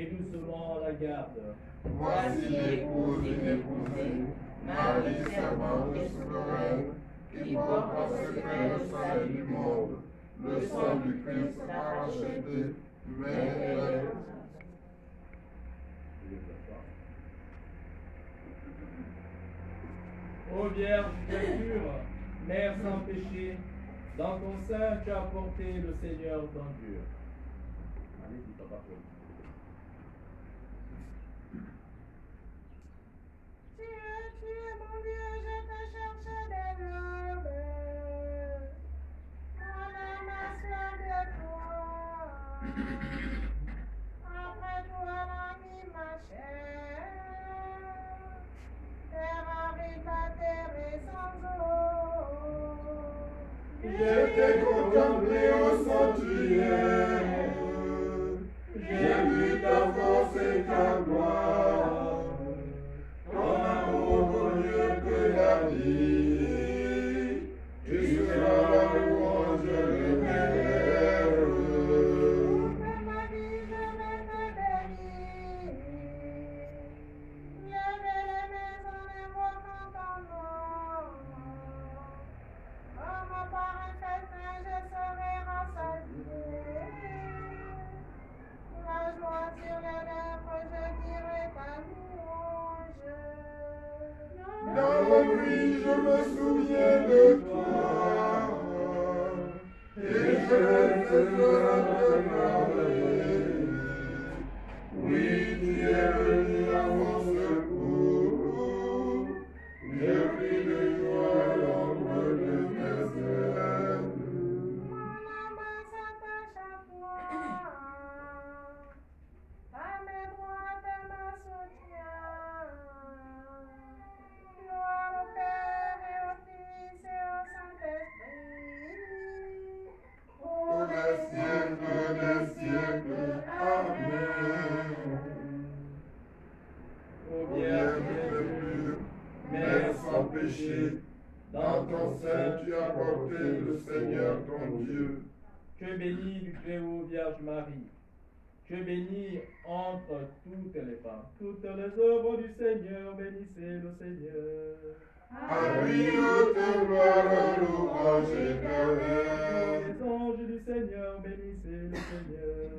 et doucement la garde. Voici l'épouse d'une épousée, Marie servante et souveraine, qui porte en secret le salut du monde. Le sang du Christ l'a racheté, mais elle est... Ô Vierge très pure, Mère sans péché, dans ton sein tu as porté le Seigneur ton Dieu. Allez-y, papa Paul. Tu es mon Dieu, je te cherche des l'aube. Mon âme a soif de toi. Après toi, l'ami ma chair. Terre aride, la terre est sans eau. Je t'ai contemplé au sanctuaire, j'ai vu ta force et ta gloire, ton amour vaut mieux que la vie, tu seras la louange de mes lèvres. Pour ma vie, je vais te bénir. Lever les mains en invoquant ton nom. Comme par un festin, je serai rassasié. La joie sur les lèvres, je dirai ta louange. Dans la nuit, je me souviens de toi, et je te ferai parler. Oui, tu es venu à mon secours, je crie de joie à l'ombre de mes ailes. Mon âme s'attache à toi. Ta main droite me soutient. Gloire au Père et au Fils et au Saint-Esprit. Pour les siècles des siècles, Amen. Ô Ô Vierge Vierge très très pure, pure, Mère Mère sans péché, dans ton sein tu as porté le Seigneur ton Dieu. tu es bénie du Très-Haut Vierge Marie. Tu es bénie entre toutes les femmes. Toutes les œuvres du Seigneur, bénissez le Seigneur. À lui haute gloire, louange éternelle. Les anges du Seigneur, bénissez le Seigneur.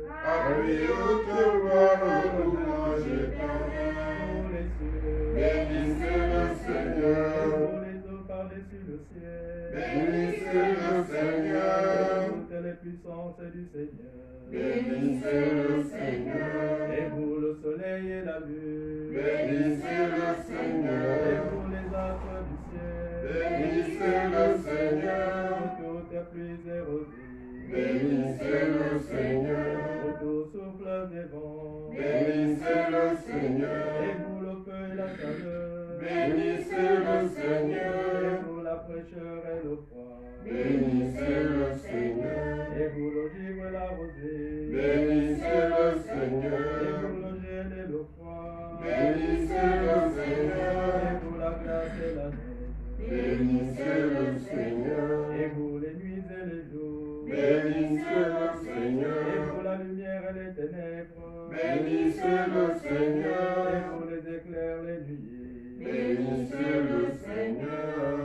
À lui haute gloire, louange éternelle. Tous les cieux, Bénissez le Seigneur, tous les eaux par-dessus le ciel. bénissez le Seigneur, Toutes les puissances du Seigneur. bénissez le Seigneur, Et vous le soleil et la lune. bénissez le Et Seigneur, vous les astres du ciel. bénissez le Seigneur, Pour toutes pluies et rosées. bénissez le Seigneur, Pour tout souffle des vents. bénissez le Et Seigneur, vous le feu et la chaleur. bénissez le Et Seigneur, vous la fraîcheur et le froid. bénissez le Seigneur, Et vous le givre et la rosée. bénissez le Et Seigneur, vous le gel et le froid. bénissez le Et Seigneur, vous la glace et la neige. bénissez le Seigneur, Et vous les nuits et les jours. bénissez le Et Seigneur, vous la lumière et les ténèbres. bénissez le Et Seigneur, vous les éclairs, les nuées. bénissez le Seigneur,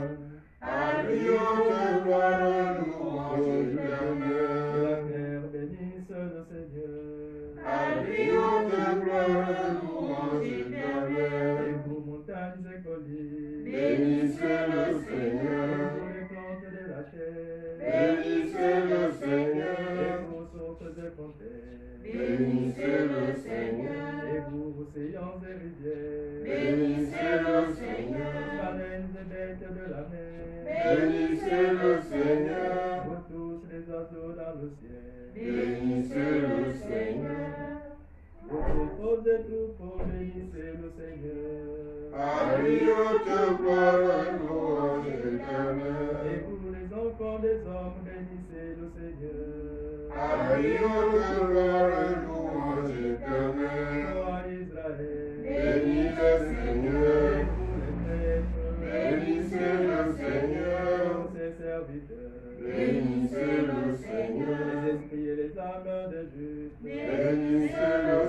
à lui haute gloire, louange Que éternelle. la terre bénisse le Seigneur. À lui haute gloire, louange Et éternelle. vous montagnes et collines. Bénissez le Et Seigneur, vous les plantes de la chair. bénissez le Et Seigneur, vous sources de fontaines. bénissez le Seigneur, Et vous océans et rivières. bénissez le Seigneur, Baleines et bêtes de la mer. bénissez le Seigneur, Vous tous les oiseaux dans le ciel. bénissez le Seigneur, Vous troupeaux et troupeaux, bénissez le Seigneur. à lui haute gloire, louange Et éternelle. vous les enfants des hommes, bénissez le Seigneur. À lui haute gloire, louange éternelle. Roi d'Israël, Bénis le Seigneur, et vous les maîtres, bénissez le Seigneur, ses serviteurs, bénissez le les Seigneur, esprits et les âmes des justes, bénissez le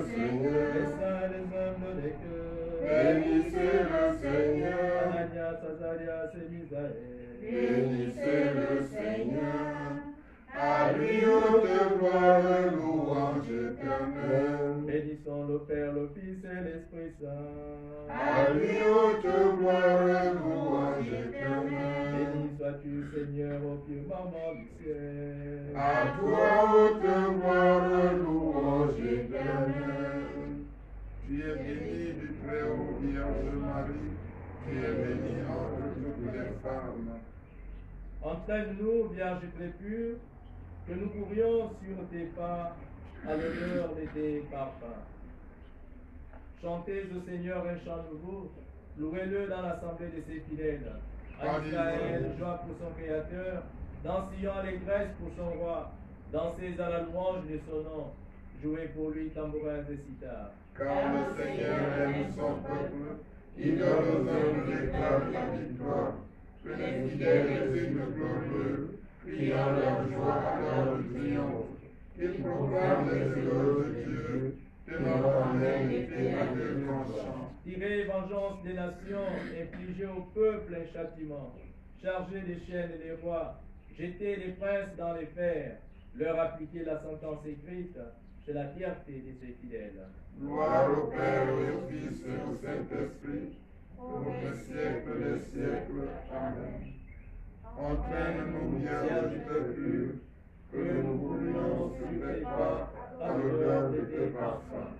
éternel. Bénissons le Père, le Fils et l'Esprit Saint. À lui haute gloire et louange éternelle. Béni sois-tu, Seigneur, au pied maman du ciel. À toi haute gloire et louange éternelle. Tu es bénie du Très-Haut Vierge Marie. Tu es bénie entre toutes les femmes. Entraîne-nous, Vierge très pure, que nous courions sur tes pas à l'honneur de tes parfums. Chantez au Seigneur un chant nouveau, louez-le dans l'assemblée de ses fidèles. À Israël, joie pour son Créateur, dans Sion, allégresse pour son roi, dansez à la louange de son nom, jouez pour lui tambourins et sitar. Car le Seigneur aime son peuple, il donne aux hommes l'éclat de la victoire. Que les fidèles exultent glorieux, criant leur joie à l'heure du triomphe. Qu'ils proclament les éloges de Dieu, que notre Amen était à Dieu tranchant. Tirez vengeance des nations, infligez au peuple un châtiment. Chargez les chaînes et les rois, jetez les princes dans les fers, leur appliquez la sentence écrite, c'est la fierté de ses fidèles. Gloire au Père et au Fils et au Saint-Esprit, pour les siècles des siècles. Amen. Entraîne-nous, Vierge très pure, que nous courions sur tes pas à l'odeur de tes parfums.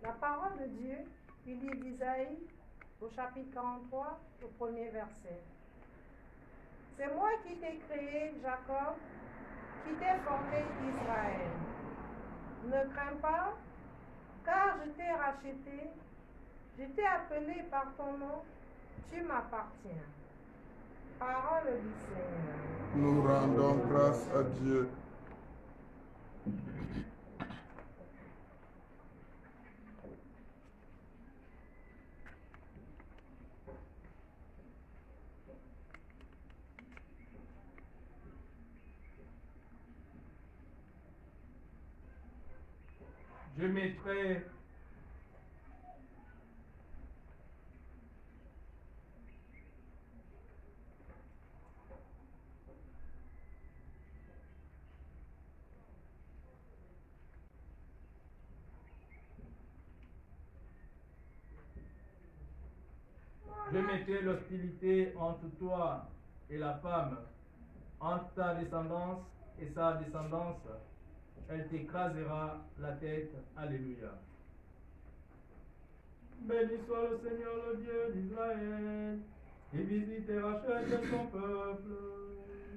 La parole de Dieu, du livre d'Isaïe, au chapitre 43, au premier verset. C'est moi qui t'ai créé, Jacob, qui t'ai formé, Israël. Ne crains pas, car je t'ai racheté, je t'ai appelé par ton nom, tu m'appartiens. Parole du Seigneur. Nous rendons grâce à Dieu. Je mettrai l'hostilité entre toi et la femme, entre ta descendance et sa descendance. Elle t'écrasera la tête. Alléluia. Béni soit le Seigneur, le Dieu d'Israël, qui visite et rachète son peuple.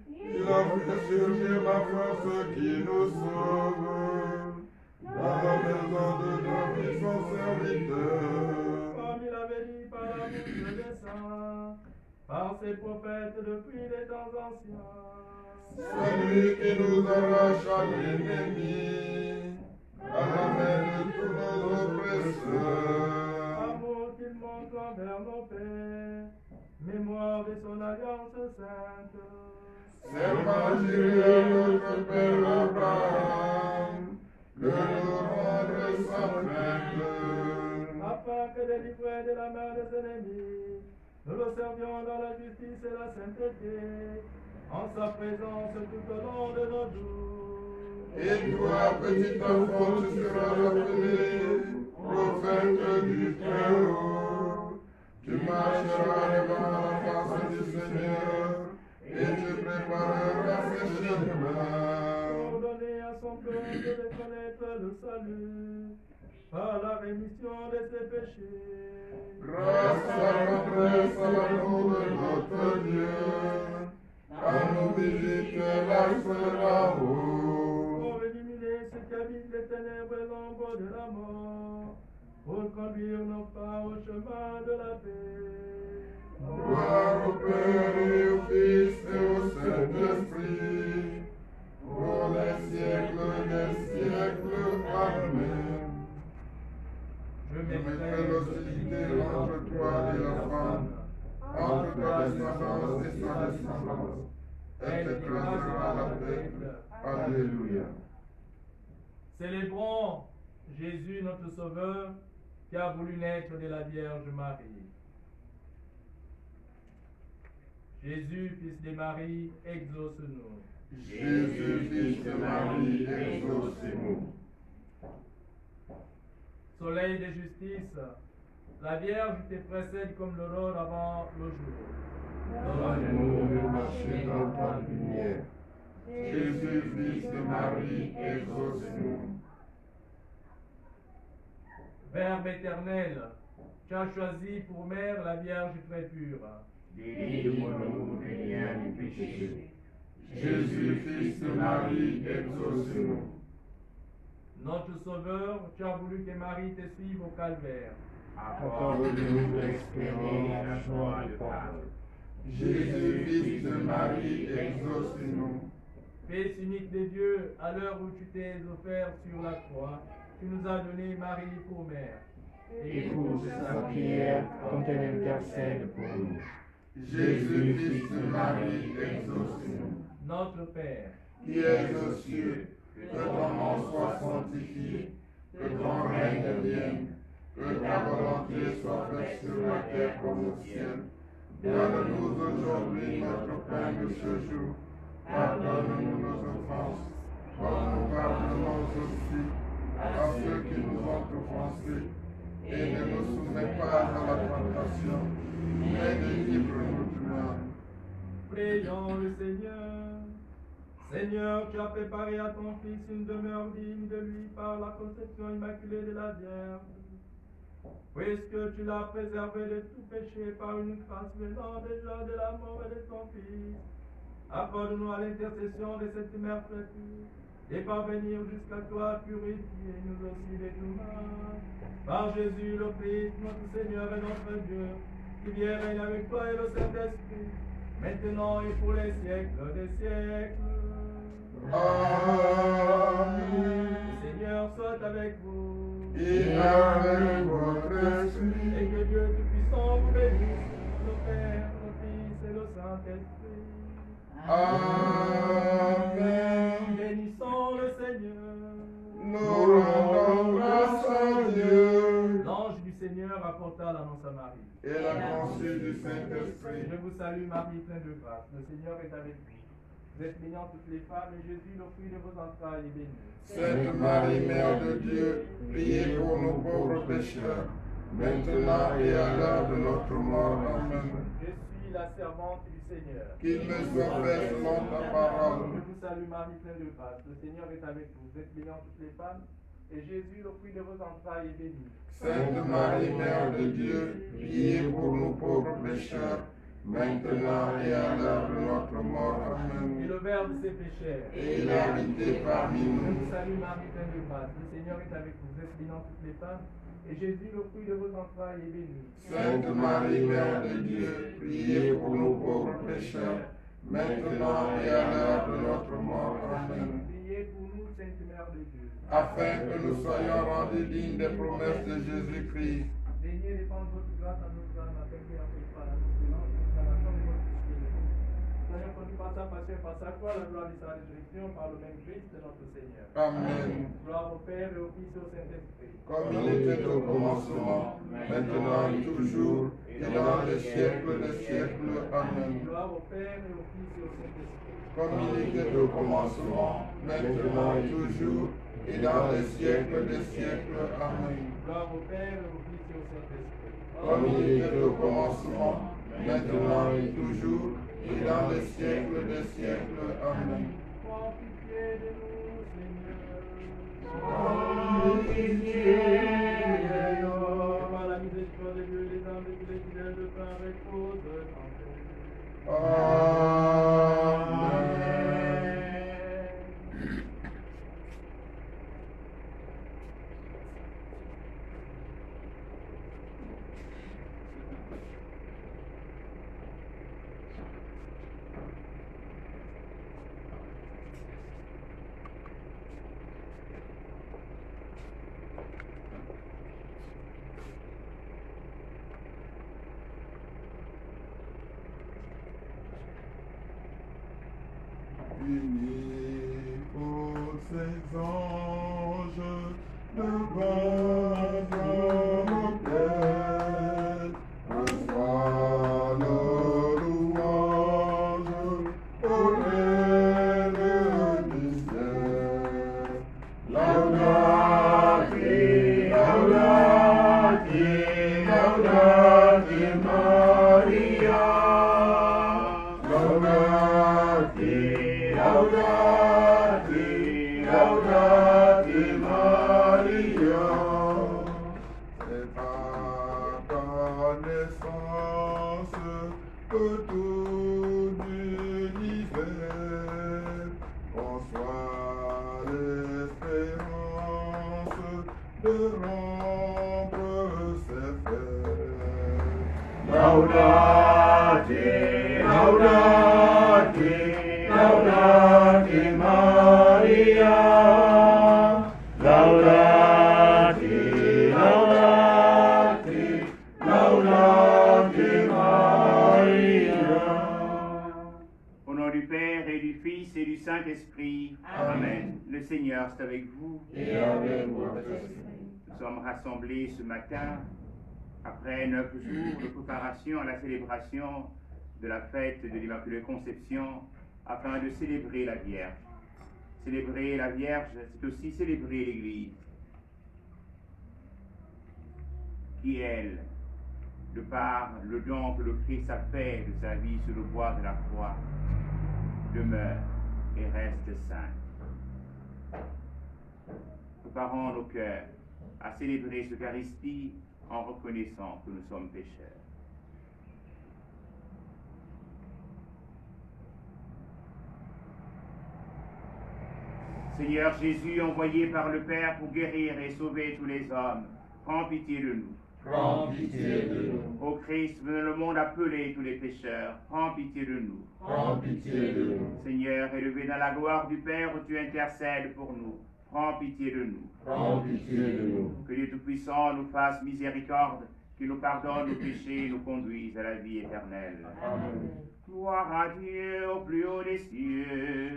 Il a fait surgir la force qui nous sauve. Dans la maison de David, son serviteur. Comme il avait dit par la bouche des saints, par ses prophètes depuis les temps anciens. C'est lui qui nous arrache à l'ennemi, à la main de tous nos oppresseurs. Amour qu'il montre envers nos pères, mémoire de son alliance sainte. Serment juré à notre Père Abraham, de nous rendre sa crainte. Afin que délivrés de la main des ennemis, nous le servions dans la justice et la sainteté, en sa présence tout au long de nos jours. Et toi, petit enfant, tu seras appelé prophète du Très-Haut. Tu marcheras devant la face du Seigneur et tu prépareras ses chemins. Pour donner à son peuple de connaître le salut, par la rémission de ses péchés. Grâce à la tendresse, à l'amour de notre Dieu, à nous visiter l'axe là-haut. Pour éliminer ceux qui habitent les ténèbres et l'ombre de la mort, pour conduire nos pas au chemin de la paix. Gloire au Père et au Fils et au Saint-Esprit, pour les siècles des siècles. Amen. Je Je mettrai l'hostilité entre toi et la femme, entre ta descendance et sa descendance. Elle t'écrasera la tête, Alléluia. Célébrons Jésus, notre Sauveur, qui a voulu naître de la Vierge Marie. Jésus, fils de Marie, exauce-nous. Jésus, fils de Marie, exauce-nous. Soleil de justice, la Vierge te précède comme l'aurore avant le jour. Donne-nous de marcher dans ta lumière. Jésus, fils de Marie, exauce-nous. Verbe éternel, tu as choisi pour mère la Vierge très pure. Délivre-nous des liens du péché. Jésus, fils de Marie, exauce-nous. Notre Sauveur, tu as voulu que Marie te suive au calvaire. Accorde-nous d'expérimenter la joie de Pâques. Jésus, fils de Marie, exauce-nous. Fils unique de Dieu, à l'heure où tu t'es offert sur la croix, tu nous as donné Marie pour mère. Écoute sa prière quand elle intercède pour nous. Jésus, fils de Marie, exauce-nous. Notre Père, Qui es aux cieux, que ton nom soit sanctifié, que ton règne vienne, que ta volonté soit faite sur la terre comme au ciel. Donne-nous aujourd'hui notre pain de ce jour. Pardonne-nous nos offenses, comme nous pardonnons aussi à ceux qui nous ont offensés. Et ne nous soumets pas à la tentation, mais délivre-nous du mal. prions le Seigneur. Seigneur, tu as préparé à ton Fils une demeure digne de lui par la conception immaculée de la Vierge. Puisque tu l'as préservé de tout péché par une grâce venant déjà de la mort et de ton Fils, accorde-nous à l'intercession de cette mère très pure et parvenir jusqu'à toi, purifier nous aussi de tout mal. Par Jésus le Christ, notre Seigneur et notre Dieu, qui vient règne avec toi et le Saint-Esprit, maintenant et pour les siècles des siècles. Amen. Le Seigneur soit avec vous. Et avec votre esprit. Et que Dieu Tout-Puissant vous bénisse, le Père, le Fils et le Saint-Esprit. Amen. Bénissons le Seigneur. Nous rendons grâce à Dieu. L'ange du Seigneur apporta l'annonce à Marie. Et la conçue du Saint-Esprit. Je vous salue Marie, pleine de grâce. Le Seigneur est avec vous. Vous êtes bénie entre toutes les femmes et Jésus, le fruit de vos entrailles, est béni. Sainte Marie, Mère de Dieu, priez pour nous pauvres pécheurs, maintenant et à l'heure de notre mort. Amen. Je suis la servante du Seigneur. Qu'il me soit fait selon ta parole. Je vous salue Marie, pleine de grâce. Le Seigneur est avec vous. Vous êtes bénie entre toutes les femmes et Jésus, le fruit de vos entrailles, est béni. Sainte Marie, Mère de Dieu, priez pour nous pauvres pécheurs, maintenant et à l'heure de notre mort. Et Amen. le Verbe s'est fait chair. Et il a habité parmi Je nous. vous salue Marie, pleine de grâce. Le Seigneur est avec vous. Vous êtes bénie entre toutes les femmes et Jésus, le fruit de vos entrailles, est béni. Sainte Marie, Mère de Dieu, priez pour nous pauvres pécheurs, maintenant et à l'heure de notre mort. Amen. Priez pour nous, Sainte Mère de Dieu. Afin que nous soyons rendus dignes des promesses de Jésus-Christ. Daignez répandre votre grâce à notre âme, afin qu'elle n'empêche pas la souffrance et l'incarnation de votre Fils. Soyons conduits par sa passion et par sa croix, la gloire de sa résurrection, par le même Christ notre Seigneur. Amen. Gloire au Père et au Fils et au Saint-Esprit. Comme il était au commencement, maintenant et toujours, et dans les siècles des siècles. Amen. Gloire au Père et au Fils et au Saint-Esprit. Comme il était au commencement, maintenant et toujours, et dans les siècles des siècles. Amen. Gloire au Père et au Fils et au Saint-Esprit. Comme il était au commencement, maintenant et toujours, et dans les siècles des siècles. Amen. Prends pitié de nous, Seigneur. Par la miséricorde de Dieu, les âmes de tous les fidèles de pain reposent en paix. Amen. ses anges, de bons auquel reçoit nos louanges au règne du ciel. Laudate, laudate, laudate Maria. Laudate, laudate, laudate Maria. C'est par ta naissance que tout l'univers reçoit l'espérance de rompre ses fers. Laudate, laudate, laudate Maria. Laudate, laudate, laudate Maria. Au nom du Père et du Fils et du Saint-Esprit. Amen. Le Seigneur est avec vous. Et avec votre esprit. Nous sommes rassemblés ce matin après 9 jours de préparation à la célébration de la fête de l'Immaculée Conception afin de célébrer la Vierge. Célébrer la Vierge, c'est aussi célébrer l'Église, qui elle, de par le don que le Christ a fait de sa vie sur le bois de la croix, demeure et reste sainte. Préparons nos cœurs à célébrer cette Eucharistie en reconnaissant que nous sommes pécheurs. Seigneur Jésus, envoyé par le Père pour guérir et sauver tous les hommes, prends pitié de nous. Prends pitié de nous. Ô Christ, venu dans le monde appeler tous les pécheurs, prends pitié de nous. Prends pitié de nous. Seigneur, élevé dans la gloire du Père où tu intercèdes pour nous, prends pitié de nous. Prends pitié de nous. Que Dieu Tout-Puissant nous fasse miséricorde, qu'il nous pardonne nos péchés et nous conduise à la vie éternelle. Amen. Gloire à Dieu au plus haut des cieux.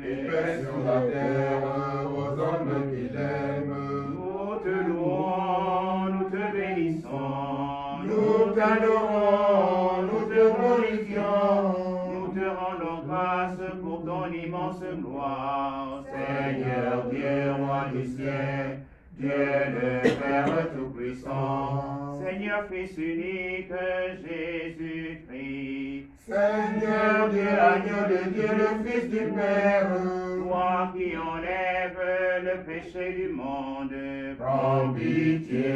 Et paix sur la terre aux hommes qui l'aiment. Nous te louons, nous te bénissons, Nous t'adorons, nous te glorifions. nous te rendons grâce pour ton immense gloire. Seigneur Dieu, roi du ciel, Dieu le Père Tout-Puissant. Seigneur Fils unique, Jésus-Christ, Seigneur Dieu, agneau de Dieu, le Fils du Père. toi qui enlèves le péché du monde, Prends pitié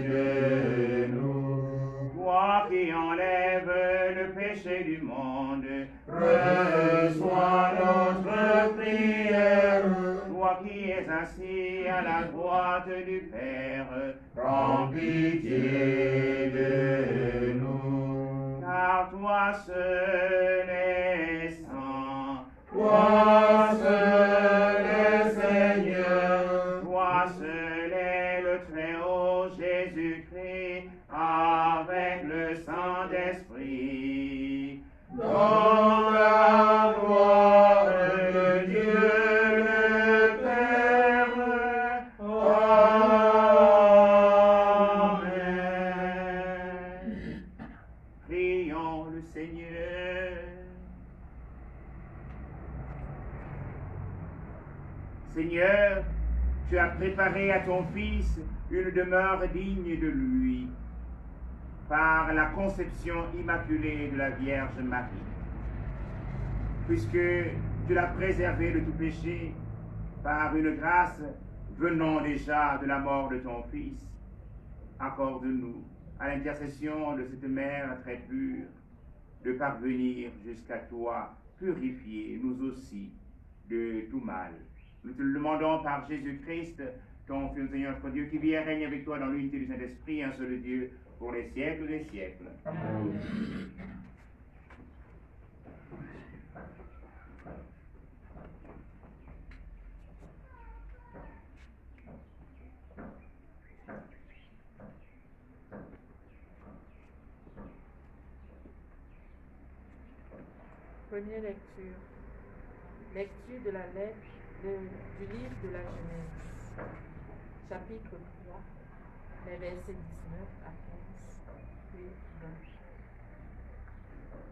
de nous. toi qui enlèves le péché du monde, Reçois notre prière. toi qui es assis à la droite du Père, Prends pitié de nous. car toi seul es saint, Toi seul est Seigneur. toi seul est le Très-Haut Jésus-Christ, avec le Saint-Esprit. Dans la gloire de Dieu le Père. Amen. Prions le Seigneur. Seigneur, tu as préparé à ton Fils une demeure digne de lui par la conception immaculée de la Vierge Marie. Puisque tu l'as préservé de tout péché par une grâce venant déjà de la mort de ton Fils, accorde-nous, à l'intercession de cette mère très pure, de parvenir jusqu'à toi, purifier nous aussi de tout mal. Nous te le demandons par Jésus-Christ, ton Fils, Seigneur notre Dieu, qui vit et règne avec toi dans l'unité du Saint-Esprit, un seul Dieu, pour les siècles des siècles. Amen. Première lecture. Lecture de la lettre du livre de la Genèse, chapitre 3, les versets 19 à 15, puis 20.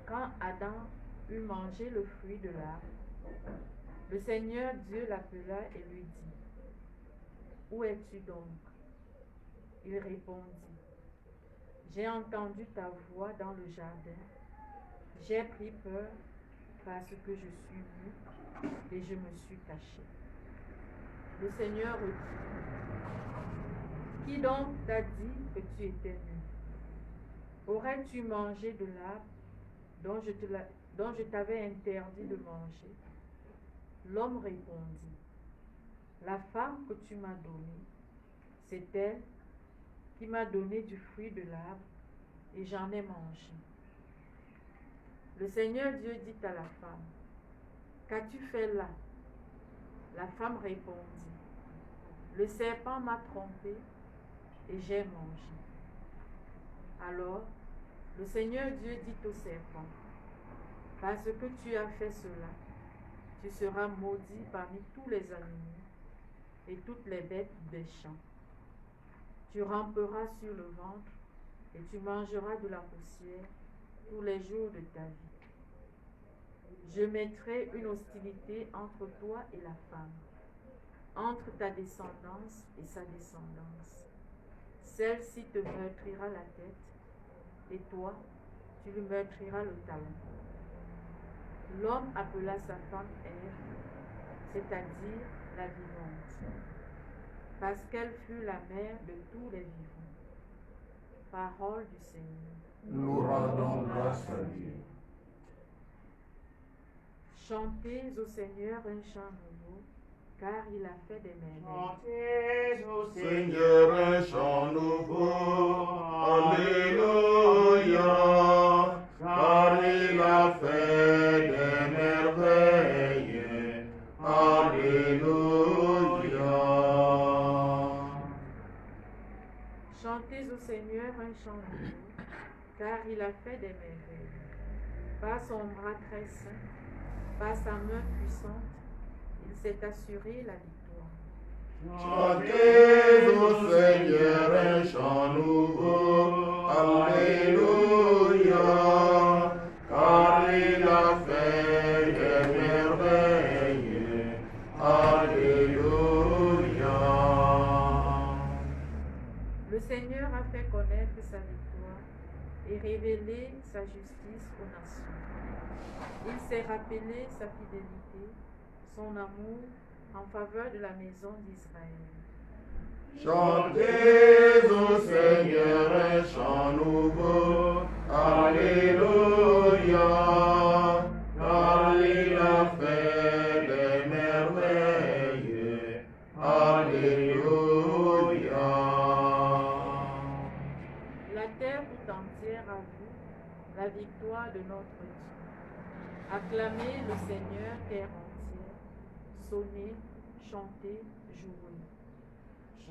Quand Adam eut mangé le fruit de l'arbre, le Seigneur Dieu l'appela et lui dit, « Où es-tu donc ?» Il répondit, « J'ai entendu ta voix dans le jardin. J'ai pris peur parce que je suis nu et je me suis caché. » Le Seigneur dit, « Qui donc t'a dit que tu étais nu? Aurais-tu mangé de l'arbre dont je t'avais interdit de manger? » L'homme répondit, « La femme que tu m'as donnée, c'est elle qui m'a donné du fruit de l'arbre et j'en ai mangé. » Le Seigneur Dieu dit à la femme, « Qu'as-tu fait là ?» La femme répondit, « Le serpent m'a trompé et j'ai mangé. » Alors, le Seigneur Dieu dit au serpent, « Parce que tu as fait cela, tu seras maudit parmi tous les animaux et toutes les bêtes des champs. Tu ramperas sur le ventre et tu mangeras de la poussière tous les jours de ta vie. Je mettrai une hostilité entre toi et la femme, entre ta descendance et sa descendance. Celle-ci te meurtrira la tête, et toi, tu lui meurtriras le talon. » L'homme appela sa femme Ève, c'est-à-dire la vivante, parce qu'elle fut la mère de tous les vivants. Parole du Seigneur. Nous rendons grâce à Dieu. Chantez au Seigneur un chant nouveau, car il a fait des merveilles. Chantez au Seigneur, un chant nouveau, Alléluia, car il a fait des merveilles, Alléluia. Chantez au Seigneur un chant nouveau, car il a fait des merveilles. Par son bras très saint, par sa main puissante, il s'est assuré la victoire. Chantez au Seigneur un chant nouveau, Alléluia, car il a fait des merveilles, Alléluia. Le Seigneur a fait connaître sa victoire et révélé sa justice aux nations. Il s'est rappelé sa fidélité, son amour en faveur de la maison d'Israël. Chantez au Seigneur un chant nouveau, Alléluia, car il a fait des merveilles, Alléluia. La terre tout entière a vu la victoire de notre Dieu. Acclamez le Seigneur, terre entière, sonnez, chantez, jouez.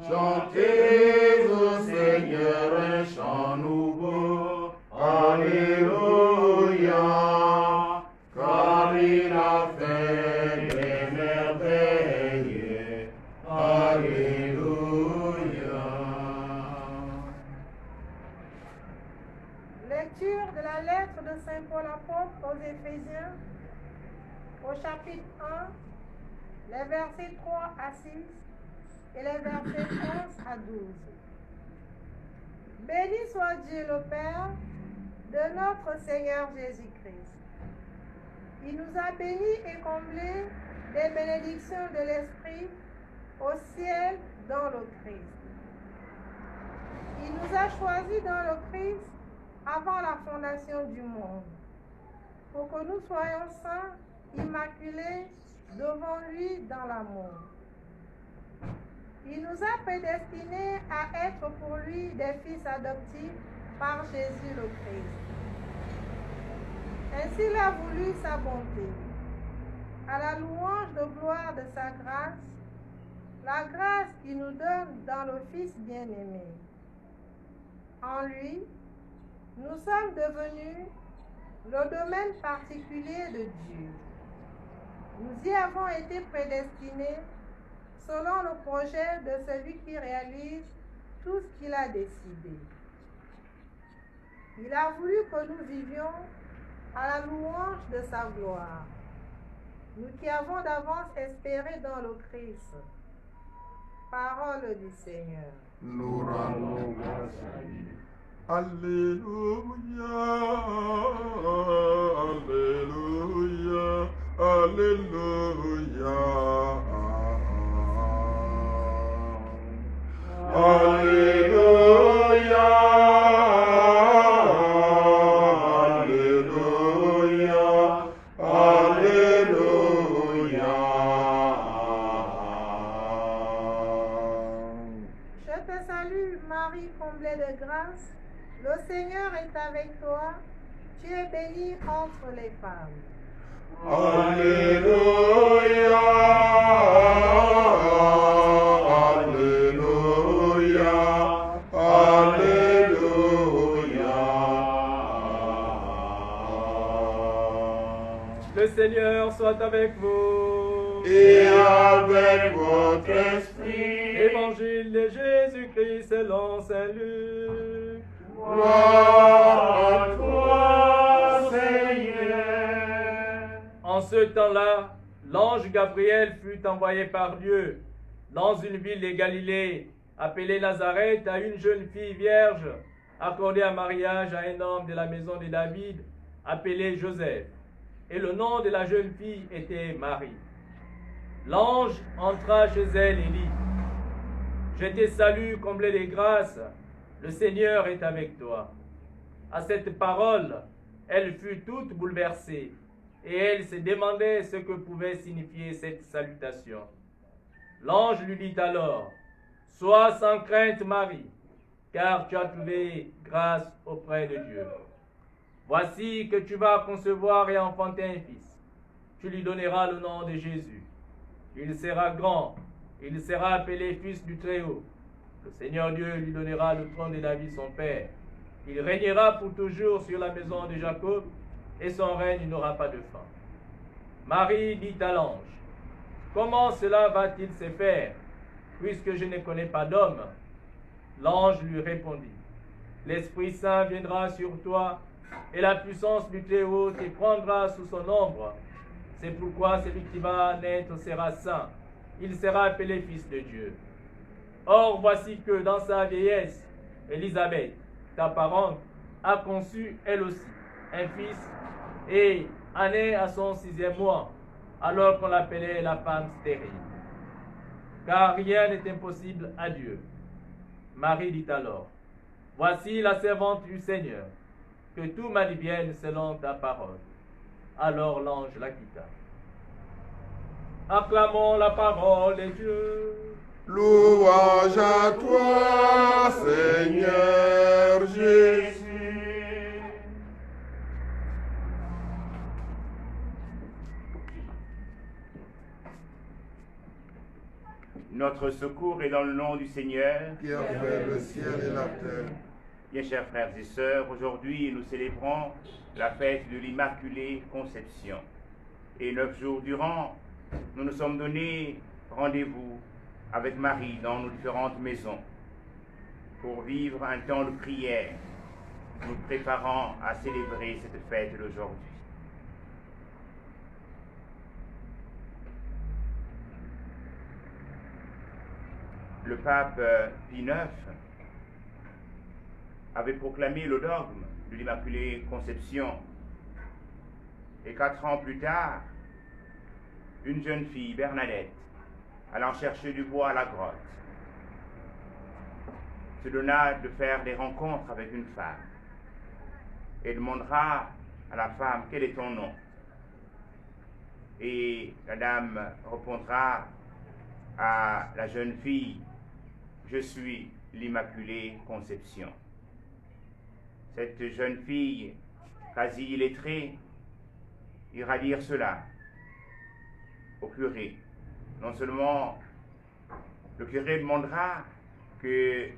Chantez au Seigneur un chant nouveau, Alléluia, car il a fait des merveilles, Alléluia. Lecture de la lettre de Saint Paul apôtre aux Éphésiens, au chapitre 1, les versets 3 à 6 et les versets 11 à 12. Béni soit Dieu le Père de notre Seigneur Jésus-Christ. Il nous a bénis et comblés des bénédictions de l'Esprit au ciel dans le Christ. Il nous a choisis dans le Christ avant la fondation du monde, pour que nous soyons saints, immaculés devant lui dans l'amour. Il nous a prédestinés à être pour lui des fils adoptifs par Jésus le Christ. Ainsi il a voulu sa bonté, à la louange de gloire de sa grâce, la grâce qu'il nous donne dans le Fils bien-aimé. En lui, nous sommes devenus le domaine particulier de Dieu. Nous y avons été prédestinés selon le projet de celui qui réalise tout ce qu'il a décidé. Il a voulu que nous vivions à la louange de sa gloire. Nous qui avons d'avance espéré dans le Christ. Parole du Seigneur. Nous rendons grâce à lui. Alléluia, Alléluia, Alléluia. Alléluia, Alléluia, Alléluia. Je te salue, Marie, comblée de grâce. Le Seigneur est avec toi. Tu es bénie entre les femmes. Alléluia, Alléluia, Alléluia. Le Seigneur soit avec vous. Et avec votre esprit. Évangile de Jésus-Christ selon Saint Luc. Gloire à toi, Seigneur. En ce temps-là, l'ange Gabriel fut envoyé par Dieu dans une ville de Galilée, appelée Nazareth, à une jeune fille vierge, accordée à mariage à un homme de la maison de David, appelé Joseph. Et le nom de la jeune fille était Marie. L'ange entra chez elle et dit: Je te salue, comblée de grâce, le Seigneur est avec toi. À cette parole, elle fut toute bouleversée, et elle se demandait ce que pouvait signifier cette salutation. L'ange lui dit alors: Sois sans crainte, Marie, car tu as trouvé grâce auprès de Dieu. Voici que tu vas concevoir et enfanter un fils. Tu lui donneras le nom de Jésus. Il sera grand, il sera appelé Fils du Très-Haut. Le Seigneur Dieu lui donnera le trône de David son père. Il régnera pour toujours sur la maison de Jacob, et son règne n'aura pas de fin. Marie dit à l'ange: Comment cela va-t-il se faire, puisque je ne connais pas d'homme? L'ange lui répondit: L'Esprit Saint viendra sur toi, et la puissance du Très-Haut te prendra sous son ombre. C'est pourquoi celui qui va naître sera saint. Il sera appelé Fils de Dieu. Or, voici que dans sa vieillesse, Élisabeth, ta parente, a conçu elle aussi un fils, et en est à son 6e mois, alors qu'on l'appelait la femme stérile. Car rien n'est impossible à Dieu. Marie dit alors: Voici la servante du Seigneur, que tout m'advienne selon ta parole. Alors l'ange la quitta. Acclamons la parole de Dieu. Louange à toi, Seigneur Jésus. Notre secours est dans le nom du Seigneur, Qui a fait le ciel et la terre. Bien chers frères et sœurs, aujourd'hui nous célébrons la fête de l'Immaculée Conception. Et 9 jours durant, nous nous sommes donné rendez-vous avec Marie dans nos différentes maisons pour vivre un temps de prière, nous préparant à célébrer cette fête d'aujourd'hui. Le pape Pie IX avait proclamé le dogme de l'Immaculée Conception. Et 4 ans plus tard, une jeune fille, Bernadette, allant chercher du bois à la grotte, se donna de faire des rencontres avec une femme et demandera à la femme: quel est ton nom? Et la dame répondra à la jeune fille: je suis l'Immaculée Conception. Cette jeune fille, quasi illettrée, ira dire cela au curé. Non seulement le curé demandera qu'elle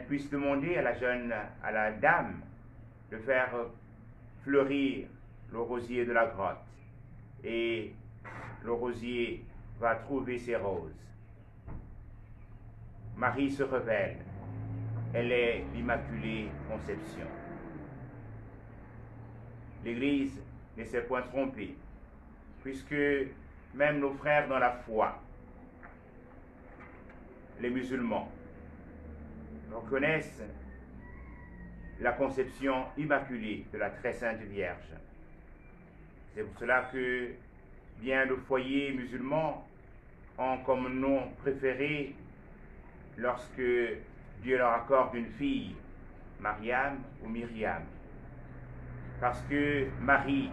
puisse demander à la dame de faire fleurir le rosier de la grotte. Et le rosier va trouver ses roses. Marie se révèle. Elle est l'Immaculée Conception. L'Église ne s'est point trompée, puisque même nos frères dans la foi, les musulmans, reconnaissent la conception immaculée de la très sainte Vierge. C'est pour cela que bien de foyers musulmans ont comme nom préféré, lorsque Dieu leur accorde une fille, Mariam ou Myriam. Parce que Marie,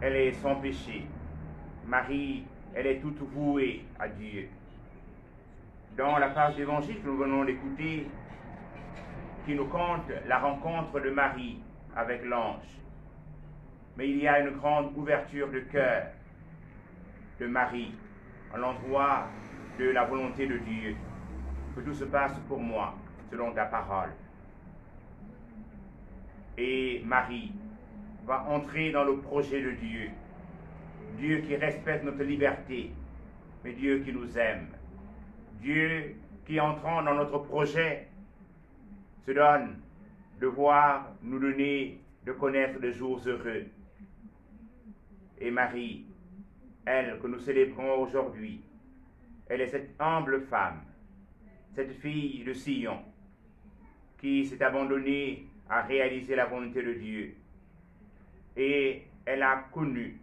elle est sans péché. Marie, elle est toute vouée à Dieu. Dans la page d'évangile que nous venons d'écouter, qui nous conte la rencontre de Marie avec l'ange, mais il y a une grande ouverture de cœur de Marie à l'endroit de la volonté de Dieu. Que tout se passe pour moi selon ta parole. Et Marie va entrer dans le projet de Dieu. Dieu qui respecte notre liberté, mais Dieu qui nous aime. Dieu qui, entrant dans notre projet, se donne de voir, nous donner, de connaître des jours heureux. Et Marie, elle que nous célébrons aujourd'hui, elle est cette humble femme, cette fille de Sion, qui s'est abandonnée à réaliser la volonté de Dieu. Et elle a connu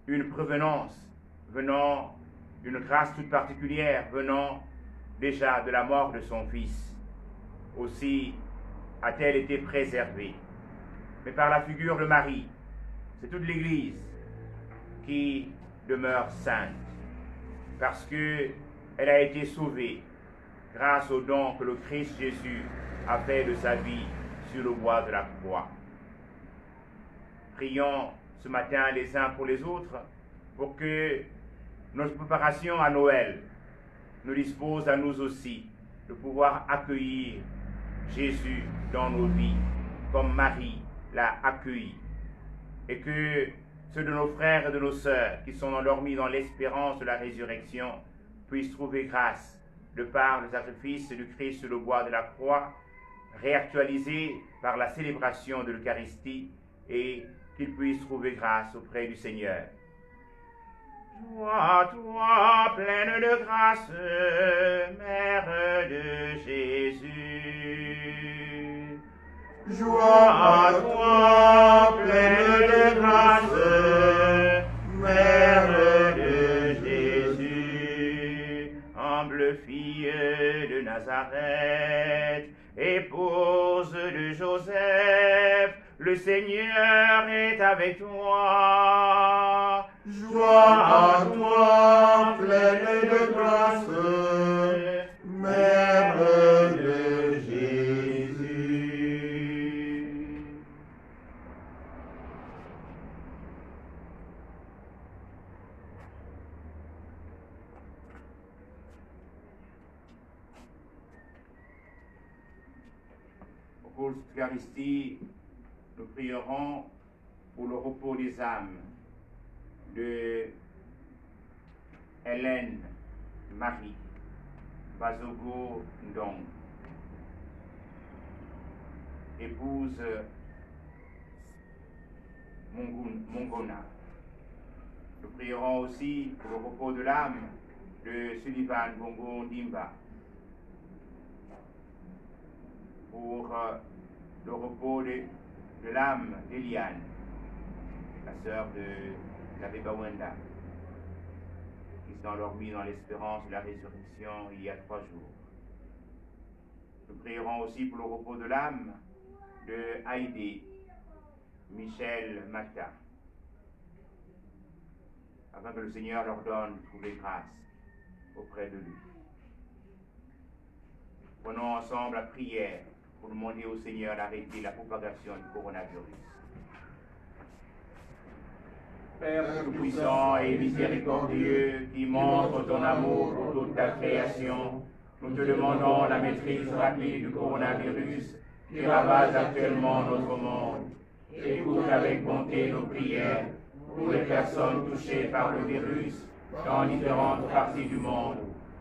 une prévenance venant, une grâce toute particulière venant déjà de la mort de son fils. Aussi a-t-elle été préservée. Mais par la figure de Marie, c'est toute l'Église qui demeure sainte, parce qu'elle a été sauvée grâce au don que le Christ Jésus a fait de sa vie sur le bois de la croix. Prions ce matin les uns pour les autres pour que notre préparation à Noël nous dispose à nous aussi de pouvoir accueillir Jésus dans nos vies, comme Marie l'a accueilli, et que ceux de nos frères et de nos sœurs qui sont endormis dans l'espérance de la résurrection puissent trouver grâce de par le sacrifice du Christ sur le bois de la croix, réactualisé par la célébration de l'Eucharistie, et qu'ils puissent trouver grâce auprès du Seigneur. Joie, toi, pleine de grâce, Mère de Jésus. Joie à toi, pleine de grâce, Mère de Jésus. Humble fille de Nazareth, épouse de Joseph, le Seigneur est avec toi. Joie à toi, pleine de grâce, Mère de Jésus. Au cours de l'Eucharistie, nous prierons pour le repos des âmes de Hélène Marie Bazogo Ndong, épouse Mongona. Nous prierons aussi pour le repos de l'âme de Sullivan Bongo Ndimba, pour le repos de l'âme d'Eliane, la sœur de l'abbé Bawenda, qui s'est endormie dans l'espérance de la résurrection il y a 3 jours. Nous prierons aussi pour le repos de l'âme de Haïdé Michel Mata, afin que le Seigneur leur donne de trouver grâce auprès de lui. Prenons ensemble la prière pour demander au Seigneur d'arrêter la propagation du coronavirus. Père tout-puissant et miséricordieux, qui montre ton amour pour toute ta création, nous te demandons la maîtrise rapide du coronavirus qui ravage actuellement notre monde. Écoute avec bonté nos prières pour les personnes touchées par le virus dans différentes parties du monde.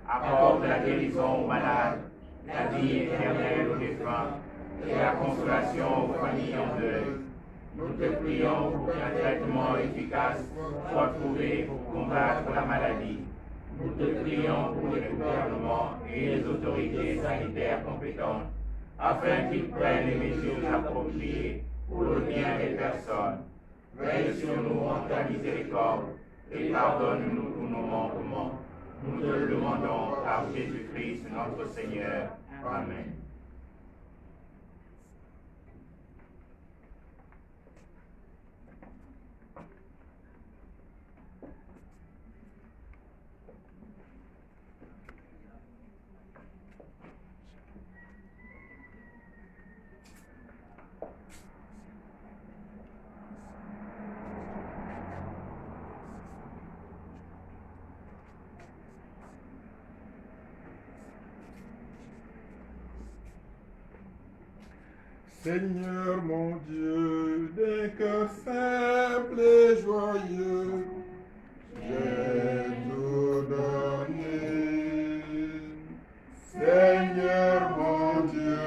Accorde la guérison aux malades, la vie éternelle aux défunts et la consolation aux familles en deuil. Nous te prions pour qu'un traitement efficace soit trouvé pour combattre la maladie. Nous te prions pour les gouvernements et les autorités sanitaires compétentes, afin qu'ils prennent les mesures appropriées pour le bien des personnes. Veille sur nous en ta miséricorde et pardonne-nous tous nos manquements. Nous te le demandons par Jésus-Christ notre Seigneur. Amen. Seigneur mon Dieu, d'un cœur simple et joyeux, j'ai tout donné. Seigneur mon Dieu,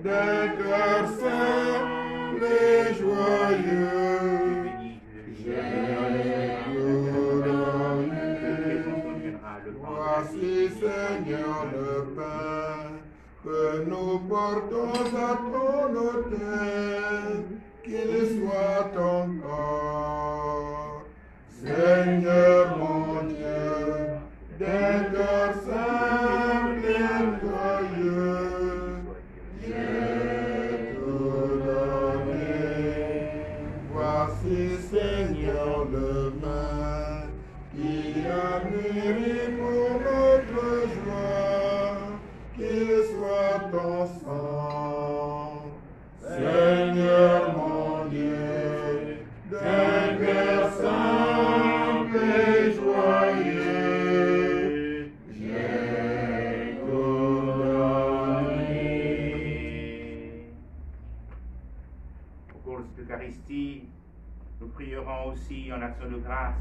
d'un cœur simple et joyeux, j'ai tout donné. Voici, Seigneur, le pain que nous portons à ton autel, qu'il soit ton corps. Seigneur mon Dieu, d'un cœur simple et joyeux, j'ai tout donné. Voici, Seigneur, le vin qui a mûri pour notre joie, qu'il soit ton sang. Seigneur mon Dieu, d'un cœur simple et joyeux, j'ai tout donné. Au cours de cette Eucharistie, nous prierons aussi en action de grâce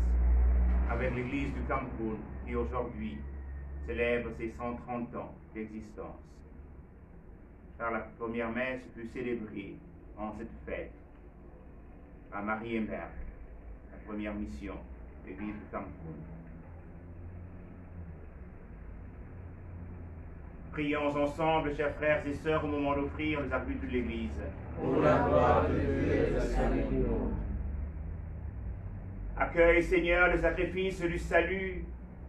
avec l'Église du Cameroun qui aujourd'hui célèbre ses 130 ans d'existence. Car la première messe fut célébrée en cette fête à Marienberg, la première mission de l'Église du Cameroun. Prions ensemble, chers frères et sœurs, au moment d'offrir les attributs de l'Église. Pour la gloire de Dieu et la salut du monde. Accueille, Seigneur, le sacrifice du salut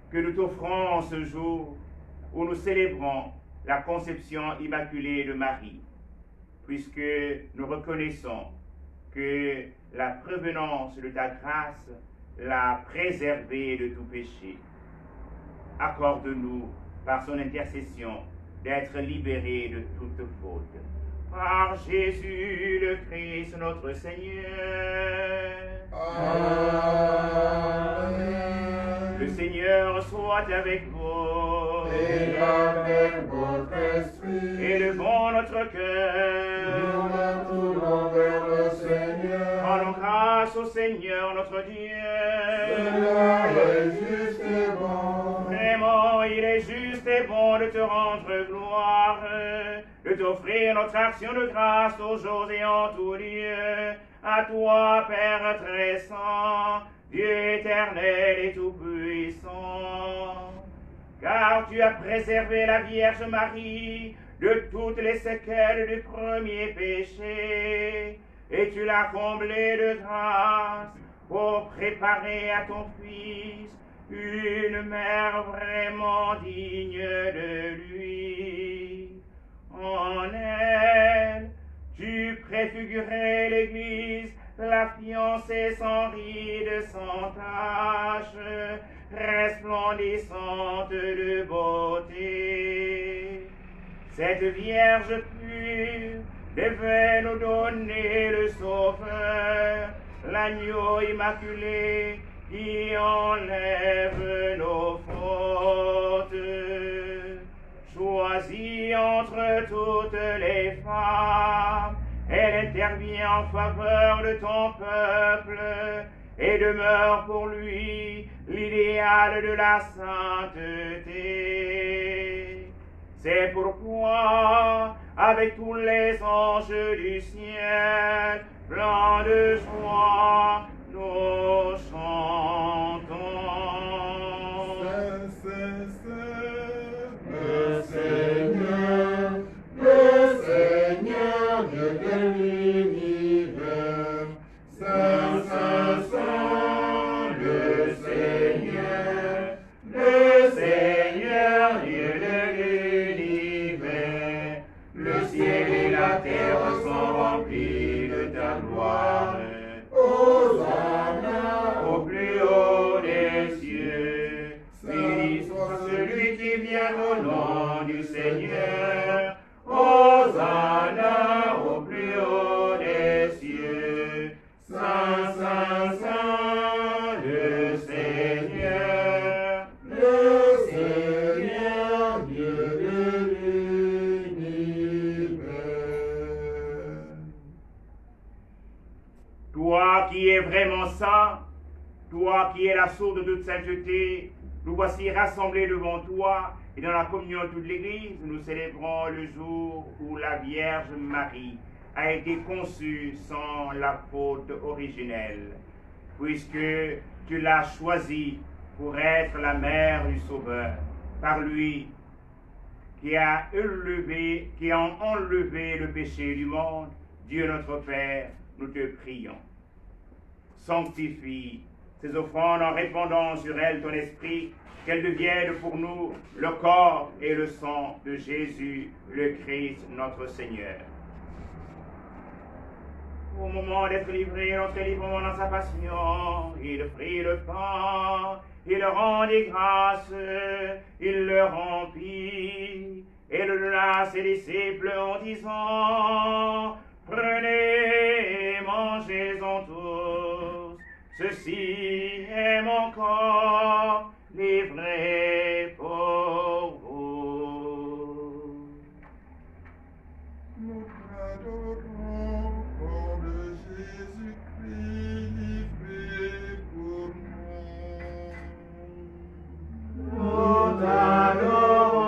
que nous t'offrons en ce jour où nous célébrons la conception immaculée de Marie, puisque nous reconnaissons que la prévenance de ta grâce l'a préservée de tout péché. Accorde-nous, par son intercession, d'être libérés de toute faute. Par Jésus le Christ, notre Seigneur. Amen. Le Seigneur soit avec vous. Et avec votre esprit, Élevons notre cœur. nous nous tournons vers le Seigneur. Rendons grâce au Seigneur notre Dieu. Cela est juste et bon. Vraiment, il est juste et bon de te rendre gloire, de t'offrir notre action de grâce aux jours et en tout lieu. À toi, Père très saint, Dieu éternel et tout-puissant. Car tu as préservé la Vierge Marie de toutes les séquelles du premier péché, et tu l'as comblée de grâce pour préparer à ton Fils une mère vraiment digne de lui. En elle, tu préfigurais l'Église, la fiancée sans ride, sans tache, resplendissante de beauté. Cette Vierge pure devait nous donner le Sauveur, l'agneau immaculé qui enlève nos fautes. Choisie entre toutes les femmes, elle intervient en faveur de ton peuple et demeure pour lui l'idéal de la sainteté. C'est pourquoi, avec tous les anges du ciel, pleins de joie, nous chantons. Le Seigneur, Dieu de l'univers, Saint, Saint, Saint, le Seigneur, Dieu de l'univers, le ciel et la terre sont remplis de ta gloire. Hosanna au plus haut des cieux, béni soit celui qui vient au nom du Seigneur. Hosanna au plus haut des cieux, Saint, Saint, Saint, le Seigneur, Dieu de l'univers. Toi qui es vraiment saint, toi qui es la source de toute sainteté, nous voici rassemblés devant toi et dans la communion de toute l'Église, nous célébrons le jour où la Vierge Marie a été conçue sans la faute originelle, puisque tu l'as choisie pour être la mère du Sauveur. Par lui, qui a enlevé le péché du monde, Dieu notre Père, nous te prions. Sanctifie ces offrandes en répandant sur elles ton esprit, qu'elles deviennent pour nous le corps et le sang de Jésus, le Christ, notre Seigneur. Au moment d'être livré, notre librement dans sa passion, il prit le pain, il rendit grâce, il le rompit, et le donna à ses disciples en disant, prenez et mangez-en tous, ceci est mon corps livré pour vous. Nous t'adorons, corps de Jésus-Christ livré pour nous. Nous t'adorons,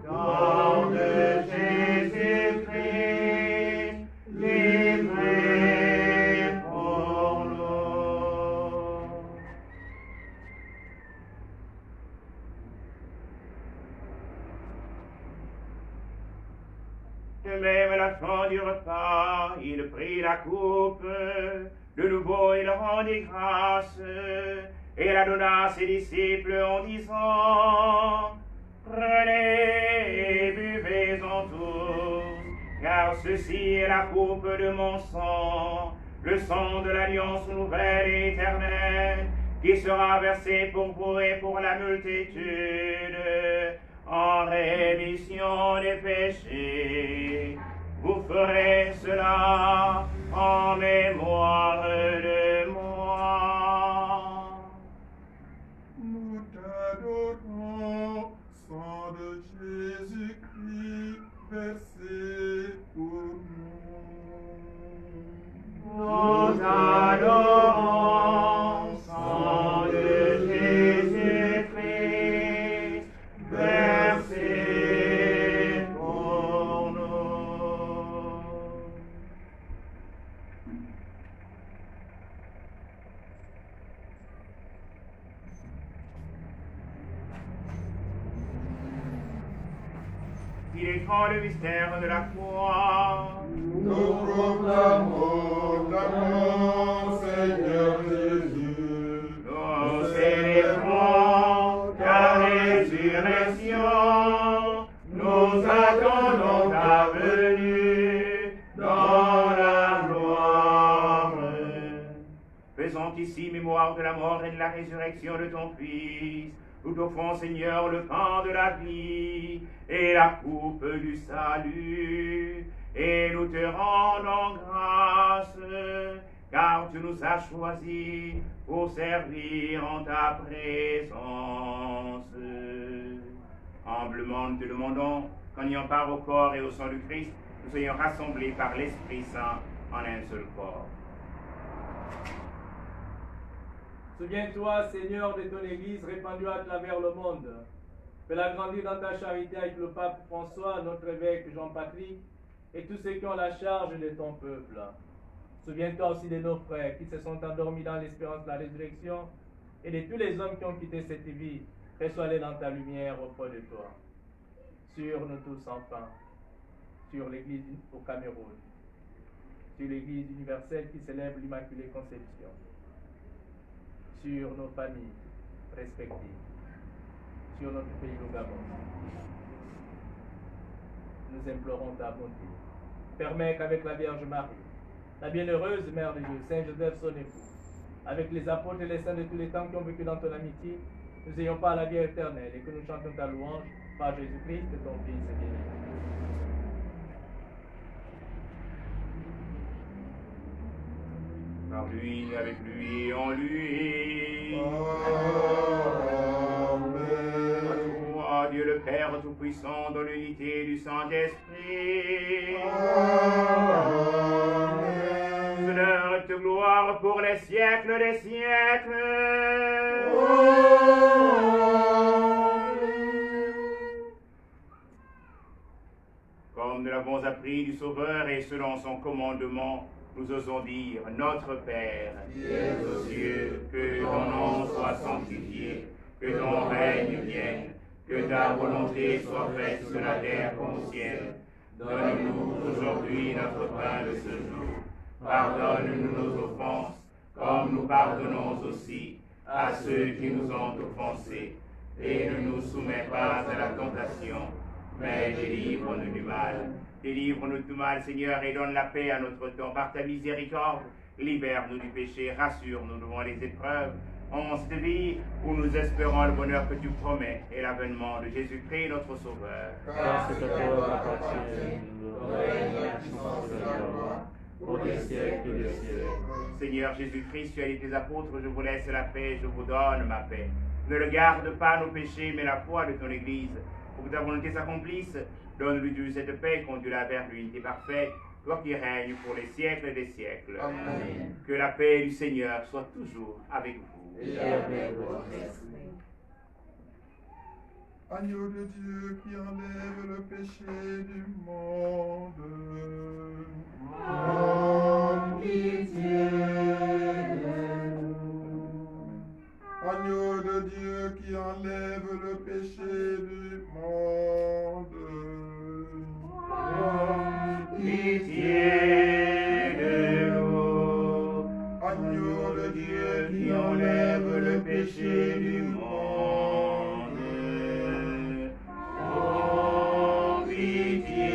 corps de Jésus-Christ livré pour nous. De même, à la fin du repas, il prit la coupe. De nouveau, il rendit grâce et la donna à ses disciples en disant, prenez et buvez-en tous, car ceci est la coupe de mon sang, le sang de l'alliance nouvelle et éternelle, qui sera versé pour vous et pour la multitude, en rémission des péchés. Vous ferez cela en mémoire de moi. Nous t'adorons, sang de Jésus-Christ versé pour nous. Nous adorons, sang de Jésus-Christ, versé pour nous. Il est grand le mystère de la foi. Nous proclamons ta mort, Seigneur Jésus. Nous célébrons ta résurrection. Nous attendons ta venue dans la gloire. Faisons ici mémoire de la mort et de la résurrection de ton Fils. Nous t'offrons, Seigneur, le pain de la vie et la coupe du salut. Et nous te rendons grâce, car tu nous as choisis pour servir en ta présence. Humblement, nous te demandons qu'en ayant part au corps et au sang du Christ, nous soyons rassemblés par l'Esprit Saint en un seul corps. Souviens-toi, Seigneur, de ton Église répandue à travers le monde. Fais-la grandir dans ta charité avec le pape François, notre évêque Jean-Patrick, et tous ceux qui ont la charge de ton peuple. Souviens-toi aussi de nos frères qui se sont endormis dans l'espérance de la résurrection et de tous les hommes qui ont quitté cette vie. Reçois-les dans ta lumière auprès de toi. Sur nous tous enfin, sur l'Église au Cameroun, sur l'Église universelle qui célèbre l'Immaculée Conception, sur nos familles respectives, sur notre pays le Gabon. Nous implorons ta bonté. Permets qu'avec la Vierge Marie, la bienheureuse Mère de Dieu, Saint Joseph son époux, avec les apôtres et les saints de tous les temps qui ont vécu dans ton amitié, nous ayons pas la vie éternelle et que nous chantons ta louange par Jésus-Christ, ton Fils bien-aimé. Par lui, avec lui et en lui. Amen. À Dieu le Père Tout-Puissant, dans l'unité du Saint-Esprit. Amen. Honneur et gloire pour les siècles des siècles. Comme nous l'avons appris du Sauveur et selon son commandement, nous osons dire, Notre Père, qui es aux cieux, que ton nom soit sanctifié, que ton règne vienne, que ta volonté soit faite sur la terre comme au ciel. Donne-nous aujourd'hui notre pain de ce jour. Pardonne-nous nos offenses, comme nous pardonnons aussi à ceux qui nous ont offensés. Et ne nous soumets pas à la tentation, mais délivre-nous du mal. Délivre-nous du mal, Seigneur, et donne la paix à notre temps. Par ta miséricorde, libère-nous du péché, rassure-nous devant les épreuves. En cette vie où nous espérons le bonheur que tu promets et l'avènement de Jésus-Christ, notre Sauveur. Car c'est à toi qu'appartiennent le règne, la puissance et la gloire, pour les siècles des siècles. Seigneur Jésus-Christ, tu as dit tes apôtres, je vous laisse la paix, je vous donne ma paix. Ne regarde pas nos péchés, mais la foi de ton Église. Pour que ta volonté s'accomplisse, donne-lui Dieu cette paix, conduis-la vers l'unité parfaite, toi qui règnes pour les siècles des siècles. Amen. Que la paix du Seigneur soit toujours avec vous. Et avec votre esprit. Agneau de Dieu qui enlève le péché du monde. En pitié de nous. Agneau de Dieu qui enlève le péché du monde. En Pitié de nous. Agneau de Dieu Qui enlève le péché du monde. Oh, pitié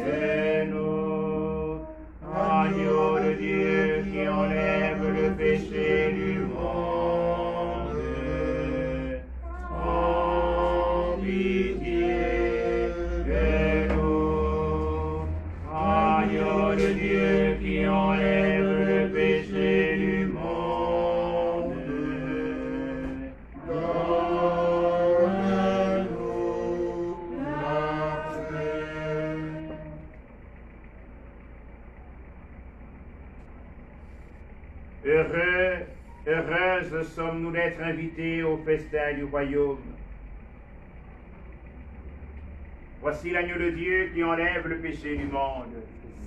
de nous. Agneau de Dieu qui enlève le péché du monde. Oh, pitié de nous. Agneau de Dieu qui enlève le péché du monde. Donne-nous la paix. Heureuses sommes-nous d'être invités au festin du royaume. Voici l'agneau de Dieu qui enlève le péché du monde.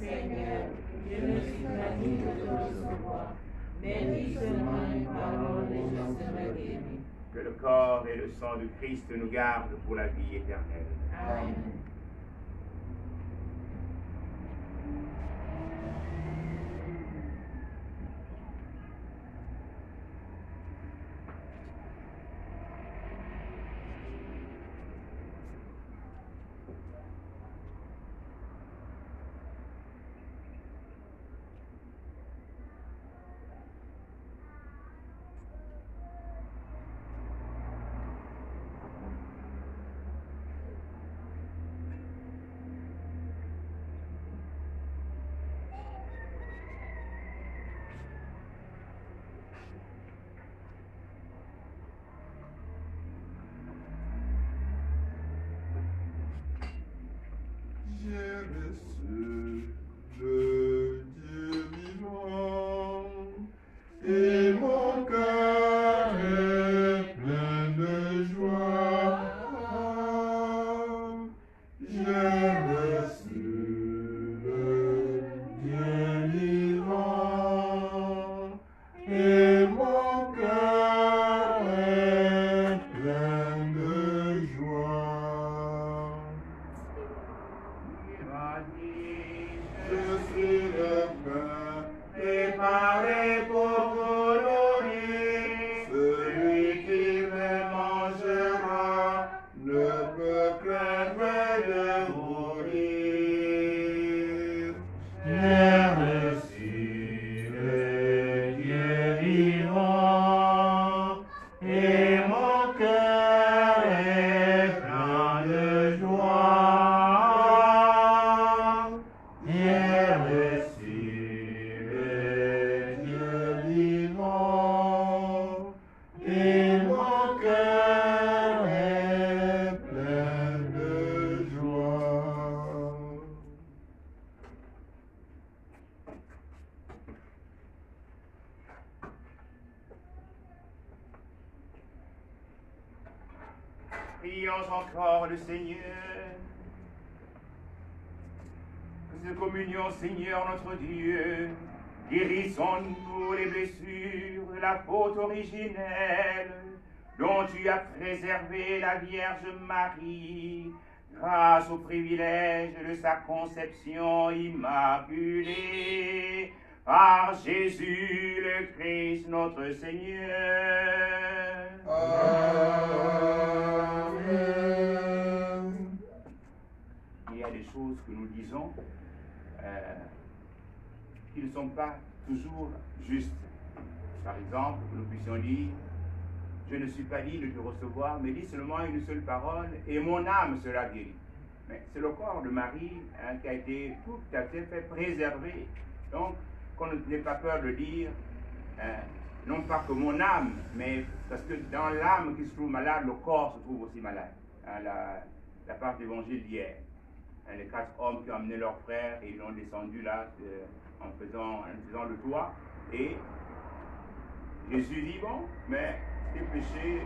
Seigneur, je ne suis pas digne de te recevoir, mais dis seulement une parole et je serai guéri. Que le corps et le sang du Christ nous gardent pour la vie éternelle. Amen. joie. Il m'a dit, Je suis le pain préparé pour vous nourrir. Celui qui me mangera ne peut craindre de mourir. J'ai reçu le Dieu vivant et mon cœur est plein de joie. J'ai reçu le Dieu vivant et mon cœur est plein de joie. Prions encore le Seigneur. Que cette communion, Seigneur notre Dieu, guérissons-nous les blessures de la faute originelle dont tu as préservé la Vierge Marie grâce au privilège de sa conception immaculée par Jésus le Christ notre Seigneur. Amen. Il y a des choses que nous disons qui ne sont pas toujours justes. Par exemple, que nous puissions dire, je ne suis pas digne de te recevoir, mais dis seulement une seule parole et mon âme sera guérie. Mais c'est le corps de Marie qui a été tout à fait préservé. Donc, qu'on n'ait pas peur de dire, non pas que mon âme, mais parce que dans l'âme qui se trouve malade, le corps se trouve aussi malade. La part d'évangile d'hier. Les 4 hommes qui ont amené leurs frères et ils l'ont descendu là en faisant le toit. Et Jésus dit, bon, mais tes péchés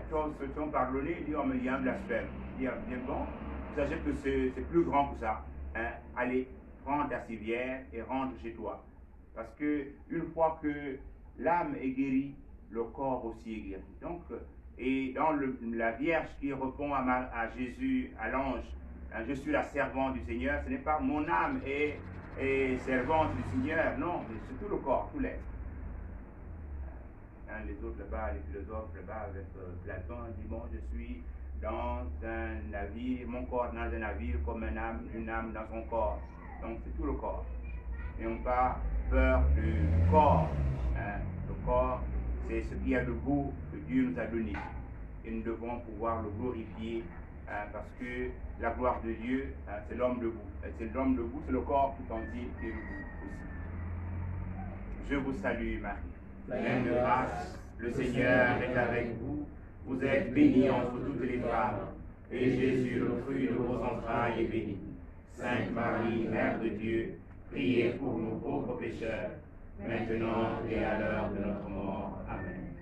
se sont pardonnés. Il dit, oh, mais il y a un blasphème. Il dit, bien bon, sachez que c'est plus grand que ça. Allez, prends ta civière et rentre chez toi. Parce que une fois que l'âme est guérie, le corps aussi est guéri. Donc, et dans la Vierge qui répond à Jésus, à l'ange, je suis la servante du Seigneur, ce n'est pas mon âme est servante du Seigneur, non, mais c'est tout le corps, tout l'être. Les autres là-bas, les philosophes là-bas avec Platon, disent, bon, je suis dans un navire, mon corps dans un navire comme une âme dans son corps. Donc c'est tout le corps. N'ayons pas peur du corps. Le corps, c'est ce qu'il y a de beau que Dieu nous a donné. Et nous devons pouvoir le glorifier parce que la gloire de Dieu, c'est l'homme debout. C'est l'homme debout, c'est le corps tout entier qui est debout aussi. Je vous salue Marie, pleine de grâce, le Seigneur est avec vous. Vous êtes bénie entre toutes les femmes, et Jésus, le fruit de vos entrailles, est béni. Sainte Marie, Mère de Dieu, priez pour nous pauvres pécheurs, maintenant et à l'heure de notre mort. Amen.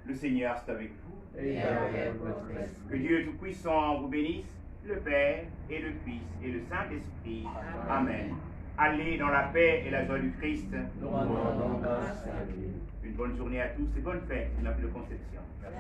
Le Seigneur est avec vous. Et avec votre esprit. Que Dieu Tout-Puissant vous bénisse, le Père et le Fils et le Saint-Esprit. Amen. Allez dans la paix et la joie du Christ. Nous rendons grâce à Dieu. Une bonne journée à tous et bonne fête de l'Immaculée Conception. Merci.